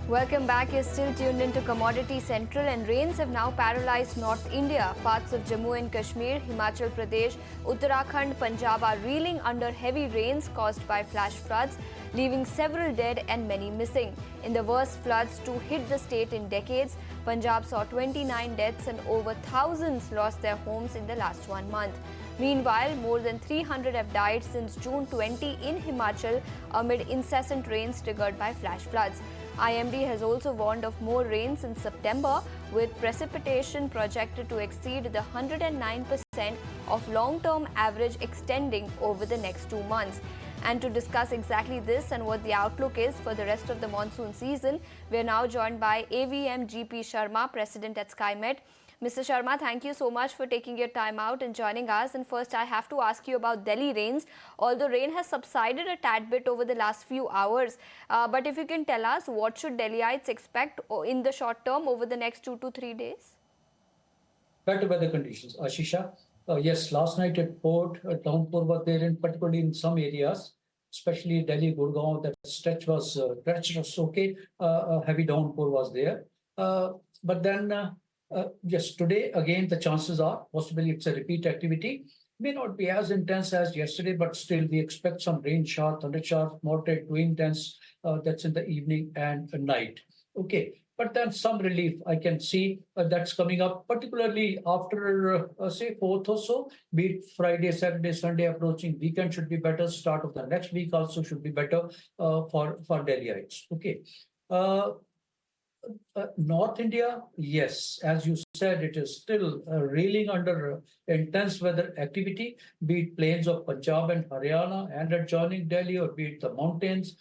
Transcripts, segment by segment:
Welcome back. You're still tuned into Commodity Central, and rains have now paralyzed North India. Parts of Jammu and Kashmir, Himachal Pradesh, Uttarakhand, Punjab are reeling under heavy rains caused by flash floods, leaving several dead and many missing. In the worst floods to hit the state in decades, Punjab saw 29 deaths and over thousands lost their homes in the last 1 month. Meanwhile, more than 300 have died since June 20 in Himachal amid incessant rains triggered by flash floods. IMD has also warned of more rains in September, with precipitation projected to exceed the 109% of long-term average extending over the next 2 months. And to discuss exactly this and what the outlook is for the rest of the monsoon season, we are now joined by AVM GP Sharma, President at Skymet. Mr. Sharma, thank you so much for taking your time out and joining us. And first, I have to ask you about Delhi rains. Although rain has subsided a tad bit over the last few hours, but if you can tell us, what should Delhiites expect in the short term over the next 2 to 3 days? Better weather conditions, Ashisha. Yes, last night it poured. Downpour was there, particularly in some areas, especially Delhi, Gurgaon. That stretch was okay. Heavy downpour was there. But then, yes, today again the chances are possibly it's a repeat activity. May not be as intense as yesterday, but still we expect some rain shower, thunder shower, moderate to intense. That's in the evening and night. Okay. But then some relief I can see that's coming up, particularly after, say, 4th or so, be it Friday, Saturday, Sunday approaching. Weekend should be better. Start of the next week also should be better for Delhiites. Okay. North India, yes, as you said, it is still reeling under intense weather activity, be it plains of Punjab and Haryana and adjoining Delhi, or be it the mountains.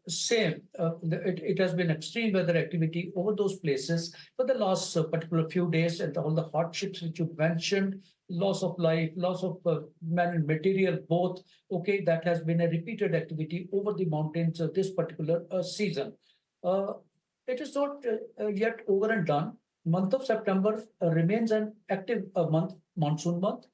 Same, it has been extreme weather activity over those places for the last particular few days, and all the hardships which you mentioned, loss of life, loss of man and material, both. Okay, that has been a repeated activity over the mountains this particular season. It is not yet over and done. Month of September remains an active month, monsoon month.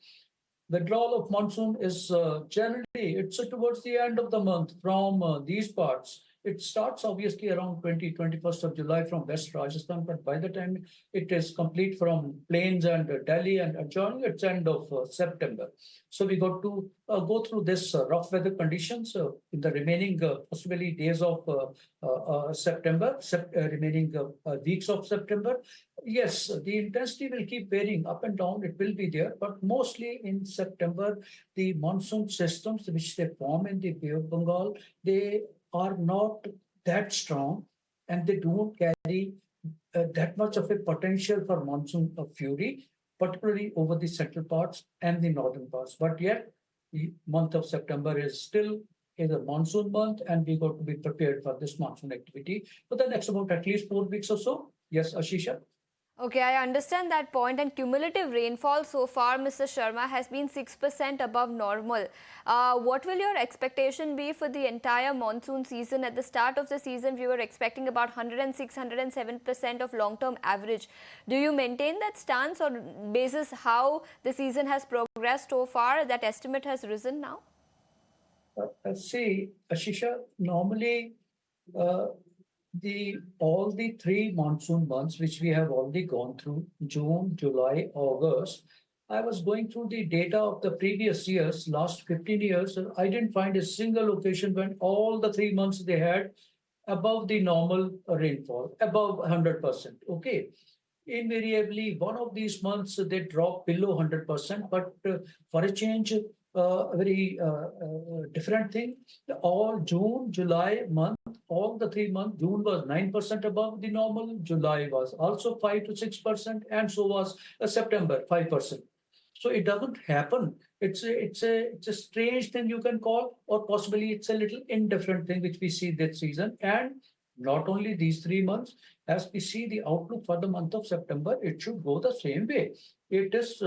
Withdrawal of monsoon is generally it's towards the end of the month from these parts. It starts obviously around 21st of July from West Rajasthan, but by the time it is complete from plains and Delhi and adjoining, it's end of September. So we got to go through this rough weather conditions in the remaining possibly days of September, remaining weeks of September. Yes, the intensity will keep varying up and down. It will be there, but mostly in September, the monsoon systems which they form in the Bay of Bengal, they are not that strong, and they don't carry that much of a potential for monsoon of fury, particularly over the central parts and the northern parts. But yet, the month of September is still a monsoon month, and we got to be prepared for this monsoon activity for the next about at least 4 weeks or so. Yes, Ashisha? Okay, I understand that point, and cumulative rainfall so far, Mr. Sharma, has been 6% above normal. What will your expectation be for the entire monsoon season? At the start of the season, we were expecting about 106, 107% of long-term average. Do you maintain that stance, or basis how the season has progressed so far, that estimate has risen now? See, Ashisha, normally uh, all the three monsoon months which we have already gone through, June, July, August, I was going through the data of the previous years, last 15 years, and I didn't find a single location when all the 3 months they had above the normal rainfall, above 100%. Okay. Invariably, one of these months they drop below 100%, but for a change, a very different thing. All June, July month, all the 3 months, June was 9% above the normal, July was also 5 to 6%, and so was September 5%. So it doesn't happen. It's a strange thing you can call, or possibly it's a little indifferent thing which we see this season. And not only these 3 months, as we see the outlook for the month of September, it should go the same way. It is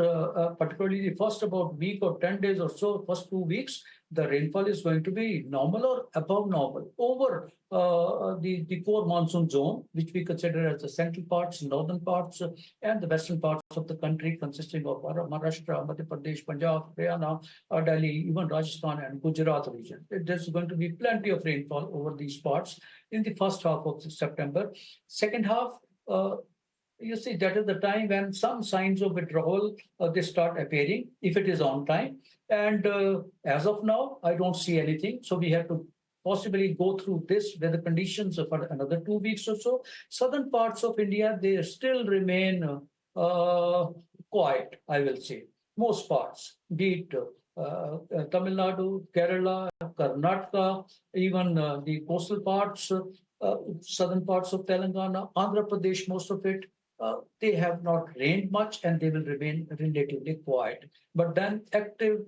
particularly the first about week or 10 days or so, first 2 weeks, the rainfall is going to be normal or above normal over the core monsoon zone, which we consider as the central parts, northern parts, and the western parts of the country, consisting of Maharashtra, Madhya Pradesh, Punjab, Haryana, Delhi, even Rajasthan and Gujarat region. There's going to be plenty of rainfall over these parts in the first half of September. Second half, you see, that is the time when some signs of withdrawal they start appearing if it is on time. And as of now, I don't see anything. So we have to possibly go through this weather conditions for another 2 weeks or so. Southern parts of India, they still remain quiet, I will say. Most parts, be it Tamil Nadu, Kerala, Karnataka, even the coastal parts, southern parts of Telangana, Andhra Pradesh, most of it, they have not rained much and they will remain relatively quiet. But then active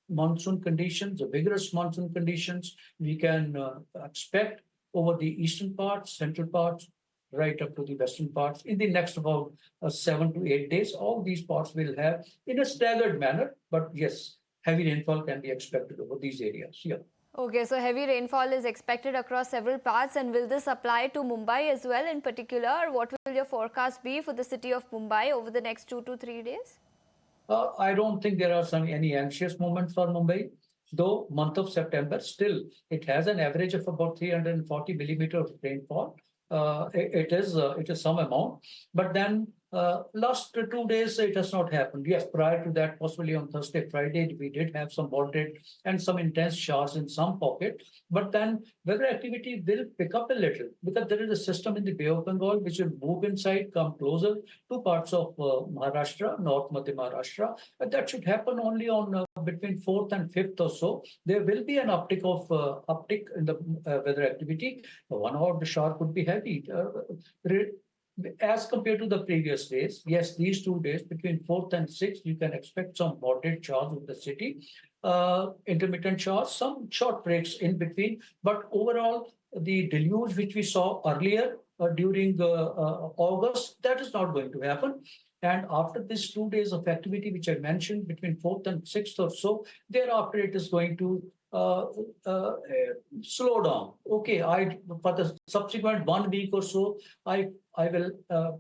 monsoon conditions, the vigorous monsoon conditions, we can expect over the eastern parts, central parts, right up to the western parts in the next about 7 to 8 days. All these parts will have in a staggered manner, but yes, heavy rainfall can be expected over these areas. Yeah. Okay, so heavy rainfall is expected across several parts, and will this apply to Mumbai as well in particular? What will your forecast be for the city of Mumbai over the next 2 to 3 days? I don't think there are any anxious moments for Mumbai, though month of September still it has an average of about 340 millimeter of rainfall. It is some amount, but then last 2 days it has not happened. Yes, prior to that, possibly on Thursday, Friday, we did have some moderate and some intense showers in some pocket. But then weather activity will pick up a little because there is a system in the Bay of Bengal which will move inside, come closer to parts of Maharashtra, North Madhya Maharashtra. And that should happen only on between 4th and 5th or so. There will be an uptick in the weather activity. One hour the shower could be heavy. As compared to the previous days, yes, these 2 days between 4th and 6th, you can expect some moderate showers in the city, intermittent showers, some short breaks in between. But overall, the deluge which we saw earlier during August, that is not going to happen. And after these 2 days of activity, which I mentioned between 4th and 6th or so, thereafter it is going to slow down. Okay, for the subsequent 1 week or so, I will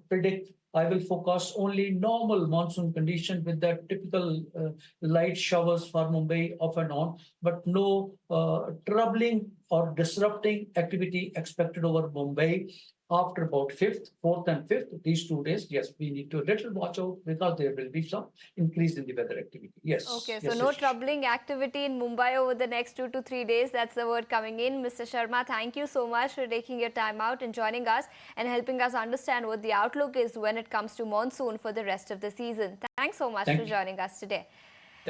predict. I will focus only normal monsoon condition with that typical light showers for Mumbai off and on, but no troubling or disrupting activity expected over Mumbai after about 5th, 4th and 5th, these 2 days. Yes, we need to little watch out because there will be some increase in the weather activity. Yes. Okay, so yes, no Ashish. troubling activity in Mumbai over the next 2 to 3 days. That's the word coming in. Mr. Sharma, thank you so much for taking your time out and joining us and helping us understand what the outlook is when it comes to monsoon for the rest of the season. Thanks so much for joining us today.